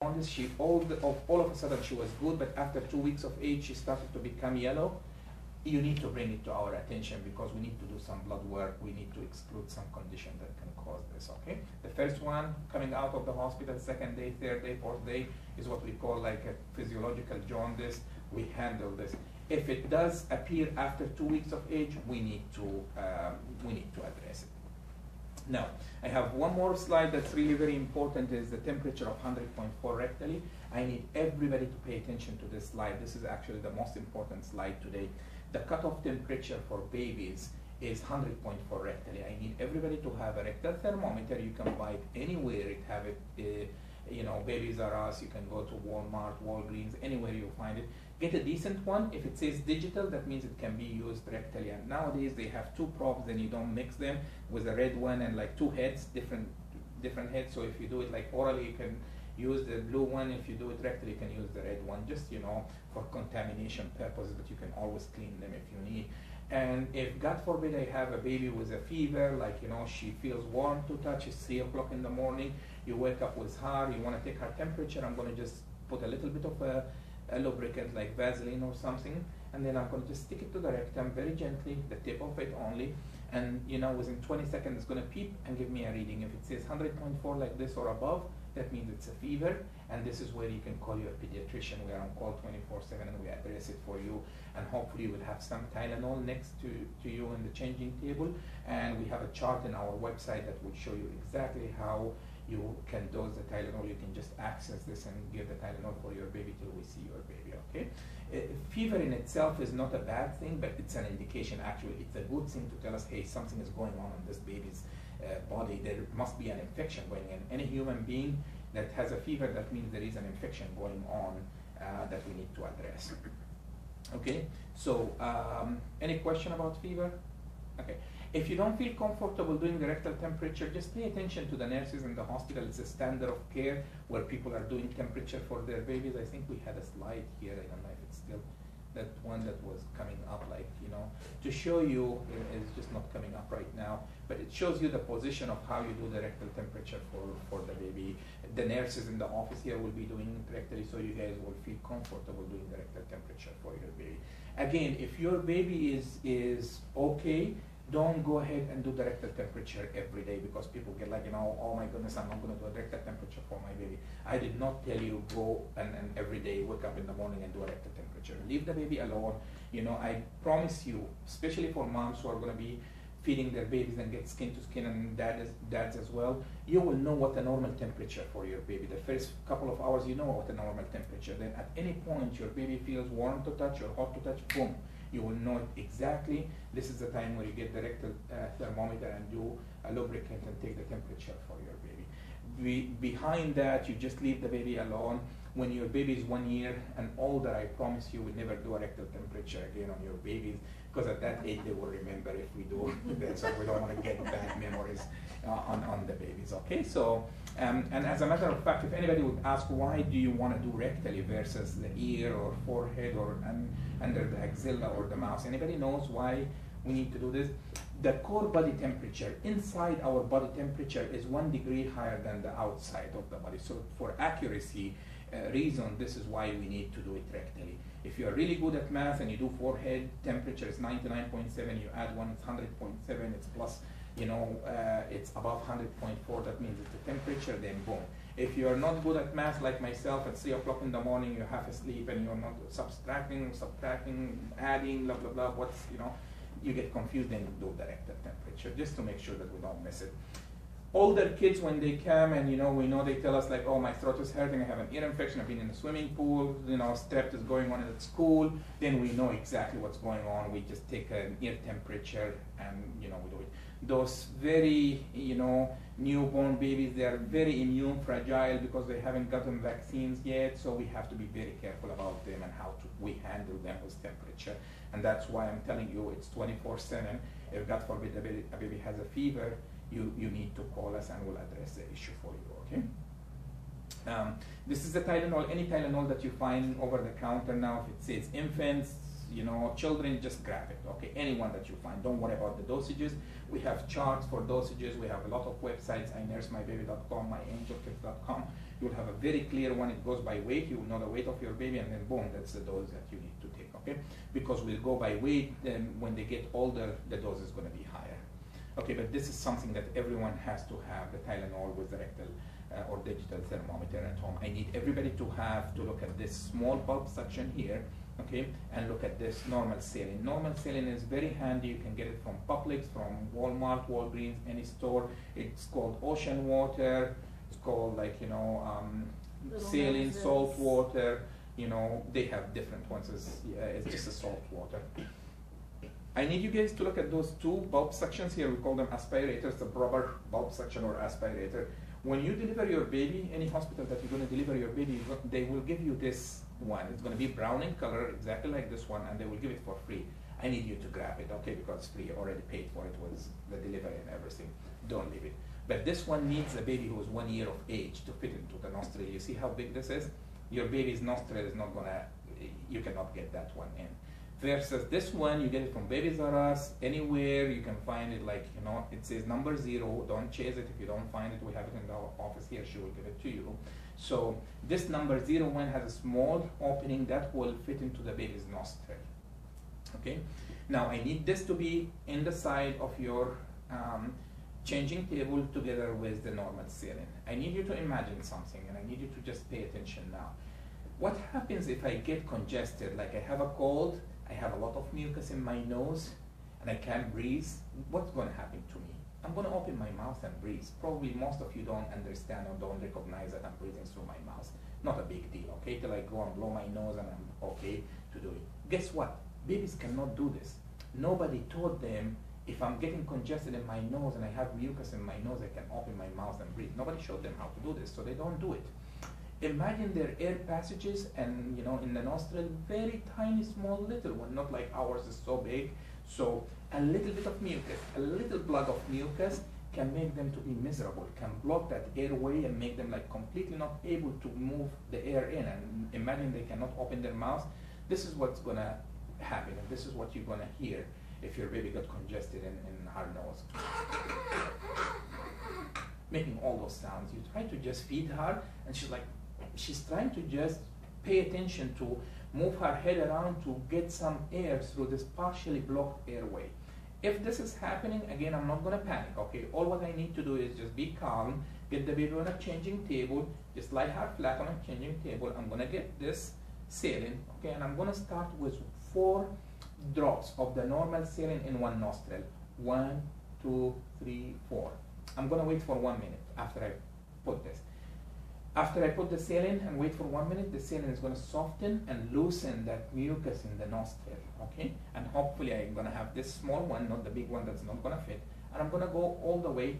all of a sudden she was good, but after 2 weeks of age she started to become yellow. You need to bring it to our attention because we need to do some blood work. We need to exclude some condition that can cause this, okay? The first one, coming out of the hospital, second day, third day, fourth day, is what we call like a physiological jaundice. We handle this. If it does appear after 2 weeks of age, we need to address it. Now, I have one more slide that's really very important, is the temperature of 100.4 rectally. I need everybody to pay attention to this slide. This is actually the most important slide today. The cutoff temperature for babies is 100.4 rectally. I need everybody to have a rectal thermometer. You can buy it anywhere. You know, Babies R Us, you can go to Walmart, Walgreens, anywhere you find it. Get a decent one. If it says digital, that means it can be used rectally. And nowadays they have two probes, and you don't mix them with a red one and like two heads, different heads. So if you do it like orally, you can use the blue one. If you do it rectally, you can use the red one, just, you know, for contamination purposes, but you can always clean them if you need. And if, God forbid, I have a baby with a fever, like, you know, she feels warm to touch, it's 3 o'clock in the morning, you wake up with her, you want to take her temperature, I'm going to just put a little bit of a lubricant like Vaseline or something, and then I'm going to just stick it to the rectum very gently, the tip of it only, and, you know, within 20 seconds it's going to peep and give me a reading. If it says 100.4 like this or above, that means it's a fever, and this is where you can call your pediatrician. We are on call 24/7, and we address it for you, and hopefully we'll have some Tylenol next to you in the changing table, and we have a chart in our website that will show you exactly how you can dose the Tylenol. You can just access this and give the Tylenol for your baby till we see your baby, okay? Fever in itself is not a bad thing, but it's an indication. Actually, it's a good thing to tell us, hey, something is going on in this baby's body. There must be an infection going in. Any human being that has a fever, that means there is an infection going on that we need to address. Okay, so any question about fever? Okay. If you don't feel comfortable doing the rectal temperature, just pay attention to the nurses in the hospital. It's a standard of care where people are doing temperature for their babies. I think we had a slide here. I don't know if it's still that one that was coming up, like, you know, to show you. It's just not coming up right now, but it shows you the position of how you do the rectal temperature for the baby. The nurses in the office here will be doing it rectally, so you guys will feel comfortable doing the rectal temperature for your baby. Again, if your baby is okay, don't go ahead and do the rectal temperature every day, because people get like, you know, oh my goodness, I'm not going to do a rectal temperature for my baby. I did not tell you go and every day wake up in the morning and do a rectal temperature. Leave the baby alone. You know, I promise you, especially for moms who are going to be feeding their babies and get skin to skin, and dads as well, you will know what the normal temperature for your baby. The first couple of hours, you know what the normal temperature. Then at any point your baby feels warm to touch or hot to touch, boom, you will know it exactly. This is the time where you get the rectal thermometer and do a lubricant and take the temperature for your baby. Behind that, you just leave the baby alone. When your baby is 1 year and older, I promise you will never do a rectal temperature again on your babies, because at that age they will remember if we do that, so we don't want to get bad memories on the babies, okay? So, and as a matter of fact, if anybody would ask why do you want to do rectally versus the ear or forehead or under the axilla or the mouth, anybody knows why we need to do this? The core body temperature, inside our body temperature, is 1 degree higher than the outside of the body. So for accuracy reason, this is why we need to do it rectally. If you're really good at math and you do forehead temperature is 99.7, you add 1, it's 100.7, it's plus, you know, it's above 100.4, that means it's the temperature, then boom. If you're not good at math like myself, at 3 o'clock in the morning, you're half asleep and you're not subtracting, adding, blah, blah, blah, what's, you know, you get confused, then you do the rectal temperature, just to make sure that we don't miss it. Older kids, when they come and, you know, we know they tell us like, oh, my throat is hurting, I have an ear infection, I've been in the swimming pool, you know, strep is going on at school, then we know exactly what's going on. We just take an ear temperature and, you know, we do it. Those very, you know, newborn babies, they are very immune fragile because they haven't gotten vaccines yet, so we have to be very careful about them and how we handle them with temperature. And that's why I'm telling you it's 24/7. If God forbid a baby has a fever, you need to call us and we'll address the issue for you, okay? This is the Tylenol. Any Tylenol that you find over the counter now, if it says infants, you know, children, just grab it, okay? Anyone that you find, don't worry about the dosages. We have charts for dosages. We have a lot of websites, inursemybaby.com, myangelkids.com. You'll have a very clear one. It goes by weight. You will know the weight of your baby, and then boom, that's the dose that you need to take, okay? Because we'll go by weight, then when they get older, the dose is going to be higher. Okay, but this is something that everyone has to have, the Tylenol with the rectal or digital thermometer at home. I need everybody to look at this small bulb suction here, okay, and look at this normal saline. Normal saline is very handy. You can get it from Publix, from Walmart, Walgreens, any store. It's called ocean water. It's called, like, you know, saline, salt water. You know, they have different ones. It's just a salt water. I need you guys to look at those two bulb suctions here. We call them aspirators, the rubber bulb suction or aspirator. When you deliver your baby, any hospital that you're going to deliver your baby, they will give you this one. It's going to be brown in color, exactly like this one, and they will give it for free. I need you to grab it, okay, because it's free. Already paid for it with the delivery and everything. Don't leave it. But this one needs a baby who is 1 year of age to fit into the nostril. You see how big this is? Your baby's nostril is not going to, you cannot get that one in. Versus this one, you get it from Babies R Us, anywhere you can find it, like, you know, it says number 0, don't chase it. If you don't find it, we have it in the office here, she will give it to you. So this number 0 one has a small opening that will fit into the baby's nostril, okay? Now I need this to be in the side of your changing table together with the normal saline. I need you to imagine something, and I need you to just pay attention now. What happens if I get congested, like I have a cold, I have a lot of mucus in my nose, and I can't breathe? What's going to happen to me? I'm going to open my mouth and breathe. Probably most of you don't understand or don't recognize that I'm breathing through my mouth. Not a big deal, okay? Till I go and blow my nose and I'm okay to do it. Guess what? Babies cannot do this. Nobody taught them, if I'm getting congested in my nose and I have mucus in my nose, I can open my mouth and breathe. Nobody showed them how to do this, so they don't do it. Imagine their air passages and, you know, in the nostril, very tiny, small, little one, not like ours is so big. So a little bit of mucus, a little plug of mucus can make them to be miserable, can block that airway and make them like completely not able to move the air in. And imagine they cannot open their mouth. This is what's gonna happen, and this is what you're gonna hear if your baby got congested in her nose. Making all those sounds. You try to just feed her, and she's trying to just pay attention to move her head around to get some air through this partially blocked airway. If this is happening, again, I'm not going to panic, okay? All what I need to do is just be calm, get the baby on a changing table, just lie her flat on a changing table. I'm going to get this saline, okay? And I'm going to start with 4 drops of the normal saline in one nostril. 1, 2, 3, 4. I'm going to wait for 1 minute after I put this. After I put the saline and wait for 1 minute, the saline is going to soften and loosen that mucus in the nostril, okay? And hopefully I'm going to have this small one, not the big one that's not going to fit. And I'm going to go all the way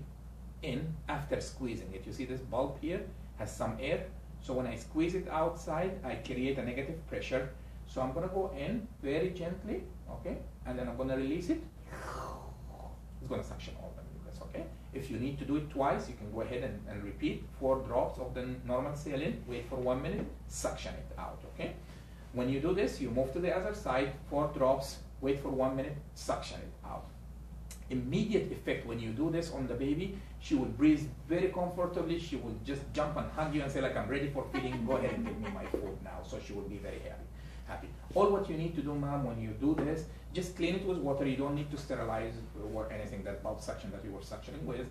in after squeezing it. You see this bulb here has some air. So when I squeeze it outside, I create a negative pressure. So I'm going to go in very gently, okay? And then I'm going to release it. It's going to suction all the mucus, okay? If you need to do it twice, you can go ahead and repeat 4 drops of the normal saline, wait for 1 minute, suction it out, okay? When you do this, you move to the other side, 4 drops, wait for 1 minute, suction it out. Immediate effect when you do this on the baby, she will breathe very comfortably. She will just jump and hug you and say, like, I'm ready for feeding, go ahead and give me my food now. So she will be very happy. All what you need to do, mom, when you do this, just clean it with water. You don't need to sterilize or anything, that bulb suction that you were suctioning with.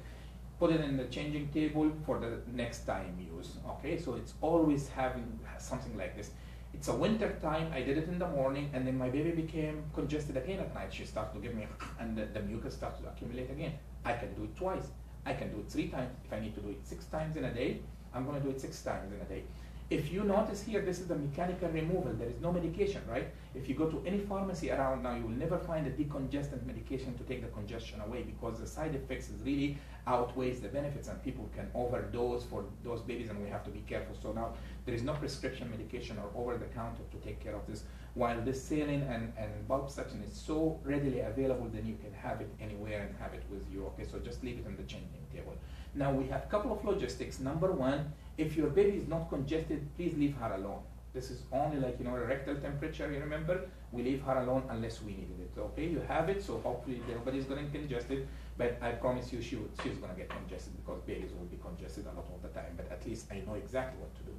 Put it in the changing table for the next time use, okay? So it's always having something like this. It's a winter time, I did it in the morning, and then my baby became congested again at night. She started to give me, and the mucus started to accumulate again. I can do it twice. I can do it 3 times. If I need to do it 6 times in a day, I'm gonna do it 6 times in a day. If you notice here, this is the mechanical removal. There is no medication, right? If you go to any pharmacy around now, you will never find a decongestant medication to take the congestion away, because the side effects is really outweighs the benefits, and people can overdose for those babies, and we have to be careful. So now there is no prescription medication or over-the-counter to take care of this. While this saline and bulb suction is so readily available, then you can have it anywhere and have it with you, okay? So just leave it on the changing table. Now we have a couple of logistics. Number 1, if your baby is not congested, please leave her alone. This is only like, you know, a rectal temperature, you remember? We leave her alone unless we needed it, okay? You have it, so hopefully nobody's going to congest it, but I promise you she's going to get congested because babies will be congested a lot all the time, but at least I know exactly what to do.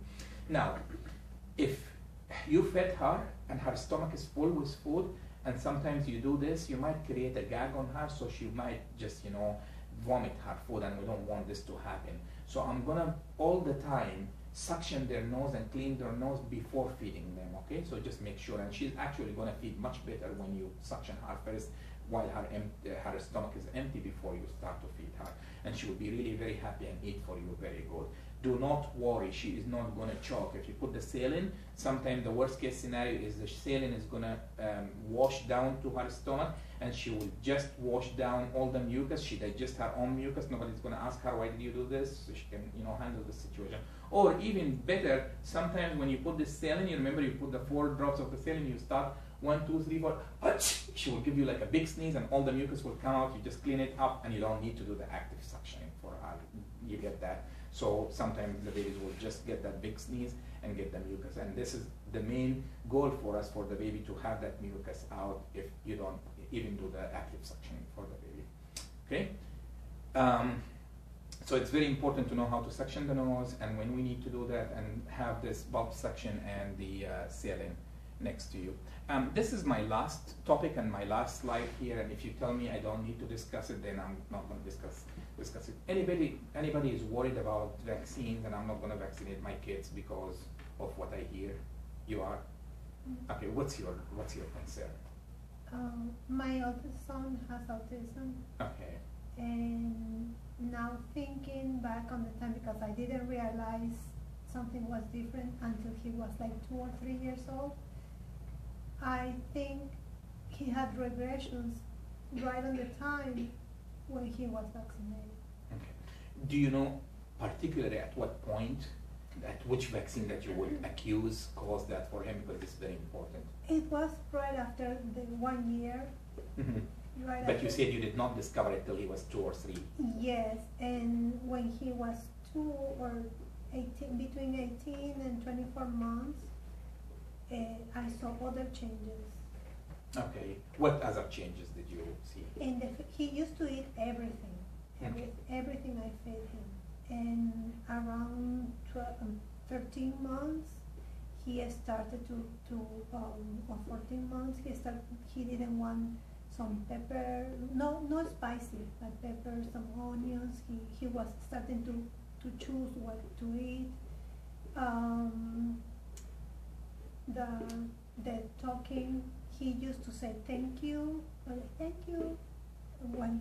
Now, if you fed her and her stomach is full with food, and sometimes you do this, you might create a gag on her, so she might just, you know, vomit her food, and we don't want this to happen. So I'm gonna all the time suction their nose and clean their nose before feeding them, okay? So just make sure, and she's actually gonna feed much better when you suction her first while her stomach is empty before you start to feed her. And she will be really very happy and eat for you very good. Do not worry, she is not gonna choke. If you put the saline, sometimes the worst case scenario is the saline is gonna wash down to her stomach, and she will just wash down all the mucus. She digests her own mucus. Nobody's gonna ask her, why did you do this? So she can, you know, handle the situation. Or even better, sometimes when you put the saline, you remember you put the 4 drops of the saline, you start 1, 2, 3, 4, she will give you like a big sneeze and all the mucus will come out. You just clean it up and you don't need to do the active suctioning for her. You get that. So sometimes the babies will just get that big sneeze and get the mucus. And this is the main goal for us, for the baby to have that mucus out if you don't even do the active suctioning for the baby. Okay? So it's very important to know how to suction the nose and when we need to do that, and have this bulb suction and the saline next to you. This is my last topic and my last slide here, and if you tell me I don't need to discuss it, then I'm not going to discuss it. Anybody is worried about vaccines, and I'm not going to vaccinate my kids because of what I hear? You are? Okay, what's your concern? My oldest son has autism. Okay. And now thinking back on the time, because I didn't realize something was different until he was like 2 or 3 years old, I think he had regressions right on the time when he was vaccinated. Okay. Do you know particularly at what point, at which vaccine that you would accuse caused that for him, because it's very important? It was right after the 1 year. Mm-hmm. Right. But you said you did not discover it till he was 2 or 3. Yes, and when he was 2 or 18, between 18 and 24 months, I saw other changes. Okay. What other changes did you see? And he used to eat everything, everything I fed him. And around 13 months, he started or 14 months, he didn't want some pepper, no spicy, but pepper, some onions. He was starting to choose what to eat. The talking, he used to say thank you, thank you. When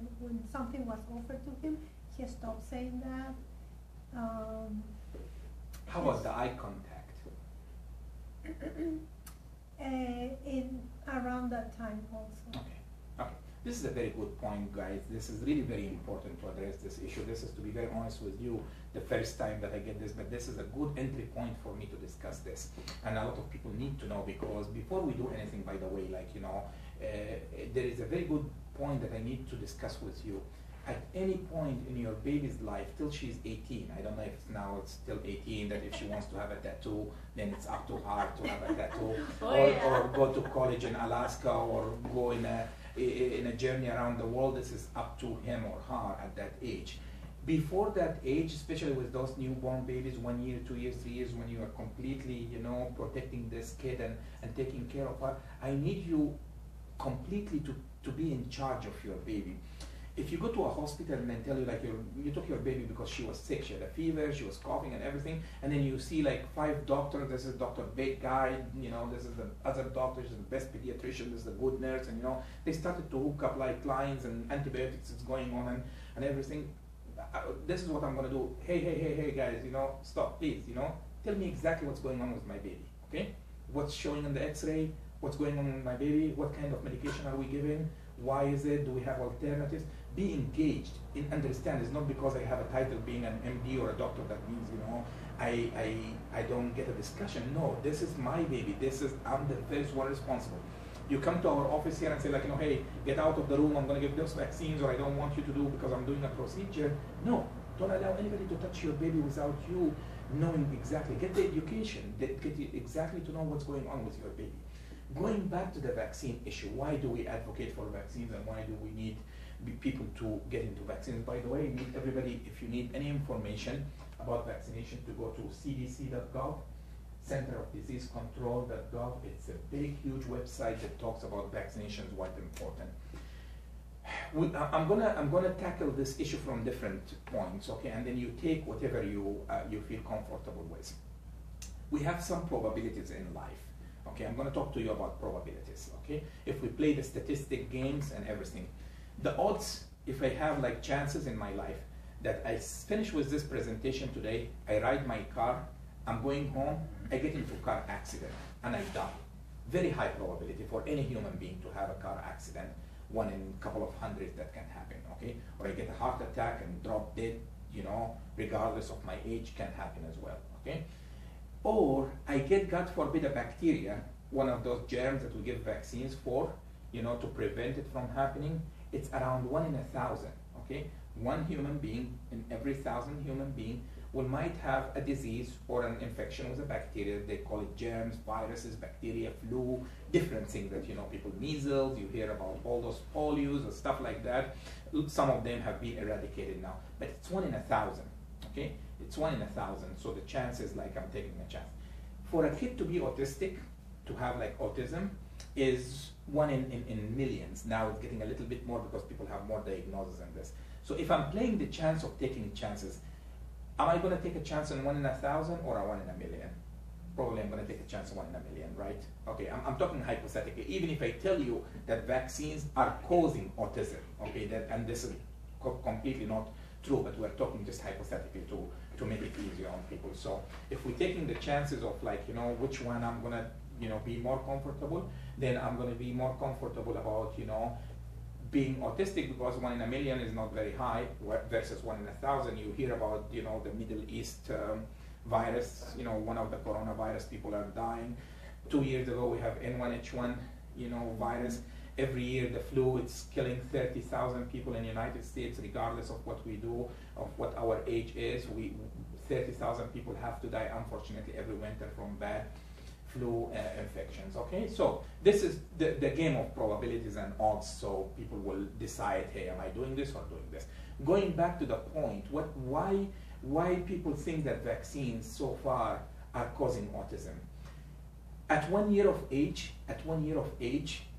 something was offered to him, he stopped saying that. How about the eye contact? In around that time also. Okay. Okay. This is a very good point, guys. This is really very important to address this issue. This is, to be very honest with you, the first time that I get this, but this is a good entry point for me to discuss this. And a lot of people need to know, because before we do anything, by the way, like, you know, there is a very good point that I need to discuss with you. At any point in your baby's life, till she's 18, I don't know if now it's still 18, that if she wants to have a tattoo, then it's up to her to have a tattoo, or go to college in Alaska, or go in a journey around the world. This is up to him or her at that age. Before that age, especially with those newborn babies, 1 year, 2 years, 3 years, when you are completely, you know, protecting this kid and taking care of her, I need you completely to be in charge of your baby. If you go to a hospital and then tell you, like, you took your baby because she was sick, she had a fever, she was coughing and everything, and then you see like 5 doctors, this is Dr. Big Guy, you know, this is the other doctor, this is the best pediatrician, this is the good nurse, and you know, they started to hook up like lines and antibiotics is going on and everything. This is what I'm going to do. Hey, guys, you know, stop, please, you know, tell me exactly what's going on with my baby, okay? What's showing on the x-ray? What's going on with my baby? What kind of medication are we giving? Why is it? Do we have alternatives? Be engaged. Understand, it's not because I have a title being an MD or a doctor that means, you know, I don't get a discussion. No, this is my baby. I'm the first one responsible. You come to our office here and say, like, you know, hey, get out of the room, I'm going to give those vaccines, or I don't want you to do because I'm doing a procedure. No, don't allow anybody to touch your baby without you knowing exactly, get the education, get exactly to know what's going on with your baby. Going back to the vaccine issue, why do we advocate for vaccines and why do we need people to get into vaccines? By the way, you need everybody, if you need any information about vaccination, to go to cdc.gov, Center of Disease Control.gov. It's a big, huge website that talks about vaccinations, why they're important. I'm gonna tackle this issue from different points, okay, and then you take whatever you feel comfortable with. We have some probabilities in life, okay. I'm gonna talk to you about probabilities, okay. If we play the statistic games and everything, the odds, if I have like chances in my life that I finish with this presentation today, I ride my car, I'm going home, I get into a car accident and I die. Very high probability for any human being to have a car accident. 1 in a couple of hundred that can happen, okay? Or I get a heart attack and drop dead, you know, regardless of my age, can happen as well, okay? Or I get, God forbid, a bacteria, one of those germs that we give vaccines for, you know, to prevent it from happening. It's around 1 in 1,000, okay? One human being in every 1,000 human being might have a disease or an infection with a bacteria. They call it germs, viruses, bacteria, flu, different things that, you know, people, measles, you hear about all those polios or stuff like that. Some of them have been eradicated now, but it's 1 in 1,000, okay? It's 1 in 1,000, so the chance is like I'm taking a chance. For a kid to be autistic, to have like autism, is 1 in millions. Now it's getting a little bit more because people have more diagnoses than this. So if I'm playing the chance of taking chances, am I going to take a chance on 1 in 1,000 or a 1 in a million? Probably I'm going to take a chance on 1 in a million, right? Okay, I'm talking hypothetically. Even if I tell you that vaccines are causing autism, okay, and this is completely not true, but we're talking just hypothetically to make it easier on people. So if we're taking the chances of like, you know, which one I'm going to, you know, be more comfortable, then I'm going to be more comfortable about, you know, being autistic, because 1 in a million is not very high versus 1 in 1,000. You hear about, you know, the Middle East virus, you know, one of the coronavirus, people are dying. 2 years ago, we have N1H1, you know, virus. Every year, the flu, it's killing 30,000 people in the United States, regardless of what we do, of what our age is. 30,000 people have to die, unfortunately, every winter from bad flu infections, okay? So this is the game of probabilities and odds, so people will decide, hey, am I doing this or doing this? Going back to the point, why people think that vaccines so far are causing autism. At 1 year of age,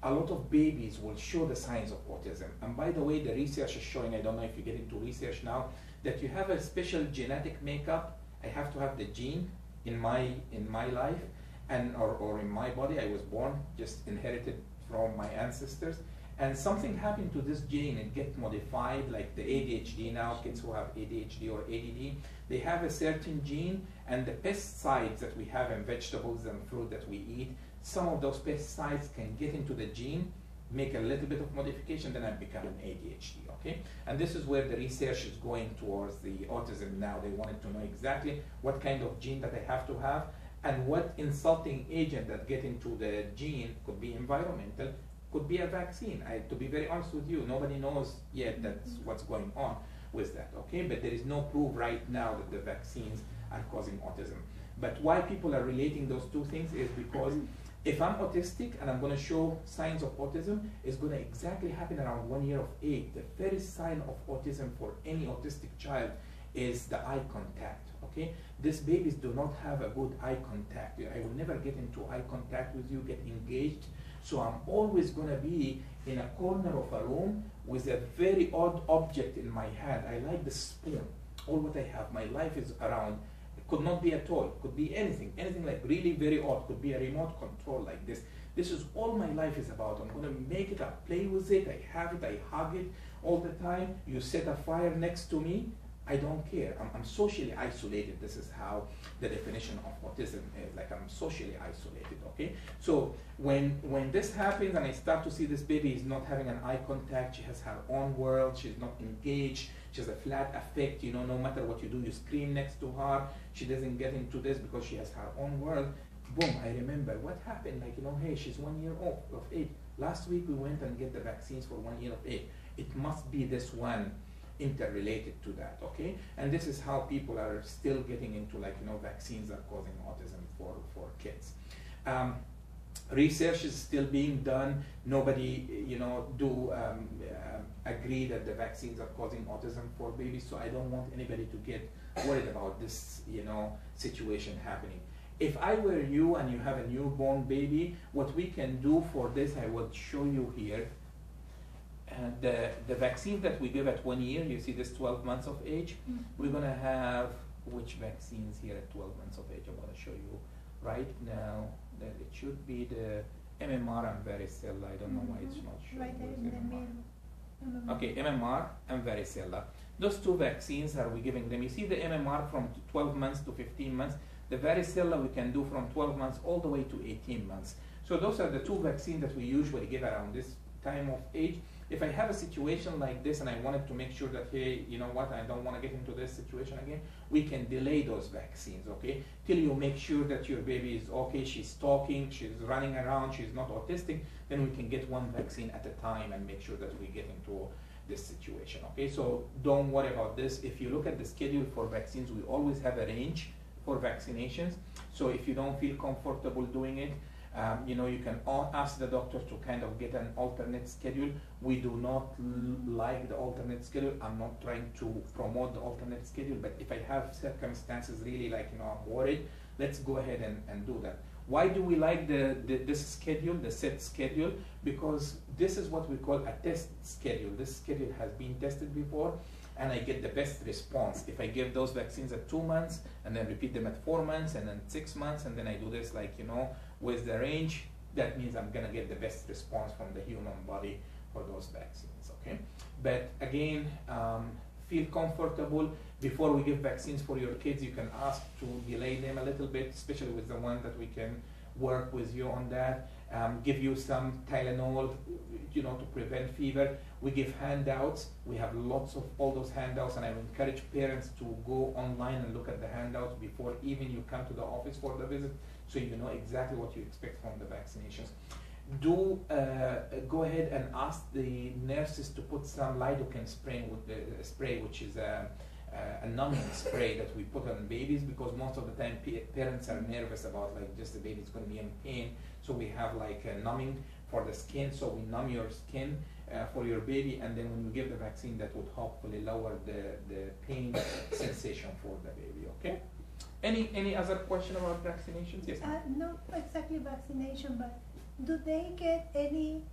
a lot of babies will show the signs of autism. And by the way, the research is showing, I don't know if you get into research now, that you have a special genetic makeup. I have to have the gene in my life, and or in my body. I was born, just inherited from my ancestors, and something happened to this gene. It gets modified, like the ADHD now, kids who have ADHD or ADD, they have a certain gene, and the pesticides that we have in vegetables and fruit that we eat, some of those pesticides can get into the gene, make a little bit of modification, then I become an ADHD, okay? And this is where the research is going towards the autism now. They wanted to know exactly what kind of gene that I have to have, and what insulting agent that get into the gene, could be environmental, could be a vaccine. To be very honest with you, nobody knows yet that's what's going on with that, okay? But there is no proof right now that the vaccines are causing autism. But why people are relating those two things is because if I'm autistic and I'm going to show signs of autism, it's going to exactly happen around 1 year of age. The first sign of autism for any autistic child is the eye contact, okay? These babies do not have a good eye contact. I will never get into eye contact with you, get engaged. So I'm always going to be in a corner of a room with a very odd object in my hand. I like the spoon. All what I have, my life is around. It could not be a toy, it could be anything like really very odd. Could be a remote control like this. This is all my life is about. I'm going to make it, I play with it, I have it, I hug it all the time. You set a fire next to me, I don't care. I'm socially isolated. This is how the definition of autism is. Like, I'm socially isolated, okay? So when this happens and I start to see this baby is not having an eye contact, she has her own world, she's not engaged, she has a flat affect, you know, no matter what you do, you scream next to her, she doesn't get into this because she has her own world. Boom, I remember what happened, like, you know, hey, she's 1 year old of age. Last week we went and get the vaccines for 1 year of age. It must be this one. interrelated to that, okay? And this is how people are still getting into, like, you know, vaccines are causing autism for kids. Research is still being done. Nobody, you know, agree that the vaccines are causing autism for babies, so I don't want anybody to get worried about this, you know, situation happening. If I were you and you have a newborn baby, what we can do for this, I will show you here. The vaccine that we give at 1 year, you see this 12 months of age, we're gonna have which vaccines here at 12 months of age. I'm gonna show you right now that it should be the MMR and varicella. I don't know why it's not showing. Right there in the middle. Okay, MMR and varicella. Those two vaccines are we giving them. You see the MMR from 12 months to 15 months. The varicella we can do from 12 months all the way to 18 months. So those are the two vaccines that we usually give around this time of age. If I have a situation like this and I wanted to make sure that, hey, you know what, I don't want to get into this situation again, we can delay those vaccines, okay, till you make sure that your baby is okay, she's talking, she's running around, she's not autistic, then we can get one vaccine at a time and make sure that we get into this situation, okay? So don't worry about this. If you look at the schedule for vaccines, we always have a range for vaccinations. So if you don't feel comfortable doing it, you know, you can ask the doctor to kind of get an alternate schedule. We do not like the alternate schedule. I'm not trying to promote the alternate schedule, but if I have circumstances really like, you know, I'm worried, let's go ahead and do that. Why do we like this schedule, the set schedule? Because this is what we call a test schedule. This schedule has been tested before, and I get the best response. If I give those vaccines at 2 months, and then repeat them at 4 months, and then 6 months, and then I do this, like, you know, with the range, that means I'm gonna get the best response from the human body for those vaccines, okay? But again, feel comfortable. Before we give vaccines for your kids, you can ask to delay them a little bit, especially with the ones that we can work with you on that. Give you some Tylenol, you know, to prevent fever. We give handouts. We have lots of all those handouts, and I encourage parents to go online and look at the handouts before even you come to the office for the visit, so you know exactly what you expect from the vaccinations. Do go ahead and ask the nurses to put some lidocaine spray with the spray, which is a numbing spray that we put on babies, because most of the time parents are nervous about, like, just the baby's going to be in pain. So we have like a numbing for the skin, so we numb your skin for your baby, and then when we give the vaccine, that would hopefully lower the pain sensation for the baby, okay? Any other question about vaccinations? Yes? Not exactly vaccination, but do they get any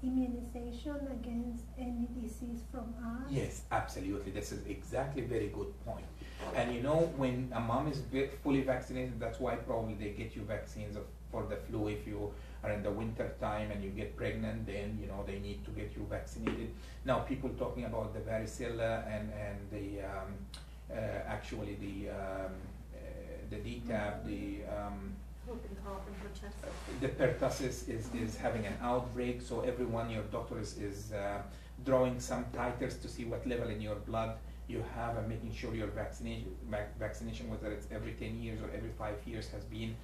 immunization against any disease from us? Yes, absolutely. This is exactly a very good point. And you know, when a mom is fully vaccinated, that's why probably they get you vaccines for the flu. If you are in the winter time and you get pregnant, then you know they need to get you vaccinated. Now, people talking about the varicella and the actually the DTaP, the pertussis is having an outbreak, so everyone, your doctor is drawing some titers to see what level in your blood you have, and making sure your vaccination, whether it's every 10 years or every 5 years, has been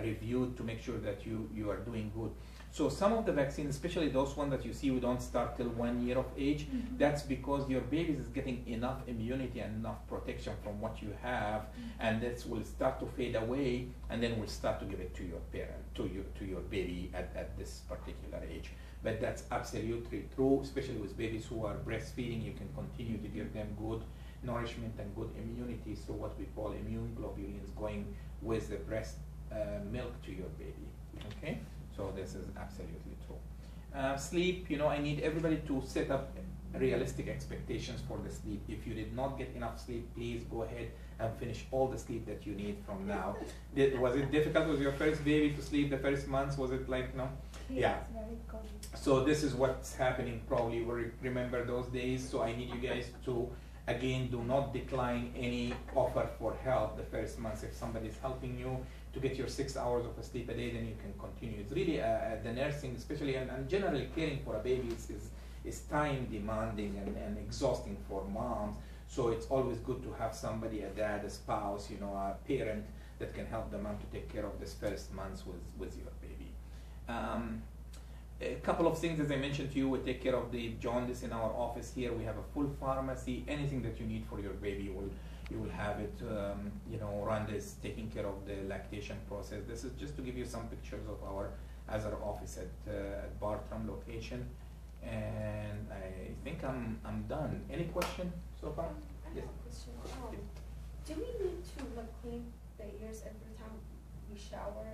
reviewed to make sure that you are doing good. So some of the vaccines, especially those ones that you see we don't start till 1 year of age, that's because your baby is getting enough immunity and enough protection from what you have, and this will start to fade away, and then we'll start to give it to your parent, to your baby at this particular age. But that's absolutely true, especially with babies who are breastfeeding. You can continue to give them good nourishment and good immunity, so what we call immune globulins going with the breast milk to your baby, okay? So this is absolutely true. Sleep, you know, I need everybody to set up realistic expectations for the sleep. If you did not get enough sleep, please go ahead and finish all the sleep that you need from now. Was it difficult with your first baby to sleep the first months? Was it like, no? Yeah. Very cold. So this is what's happening. Probably will remember those days. So I need you guys to, again, do not decline any offer for help the first months. If somebody's helping you to get your 6 hours of sleep a day, then you can continue. It's really the nursing, especially, and generally caring for a baby is time demanding and exhausting for moms. So it's always good to have somebody, a dad, a spouse, you know, a parent that can help the mom to take care of this first months with your baby. A couple of things, as I mentioned to you, we take care of the jaundice in our office here. We have a full pharmacy. Anything that you need for your baby, you will have it. Rhonda is taking care of the lactation process. This is just to give you some pictures of our other office at Bartram location. And I think I'm done. Any question so far? I have a question. Do we need to clean the ears every time we shower?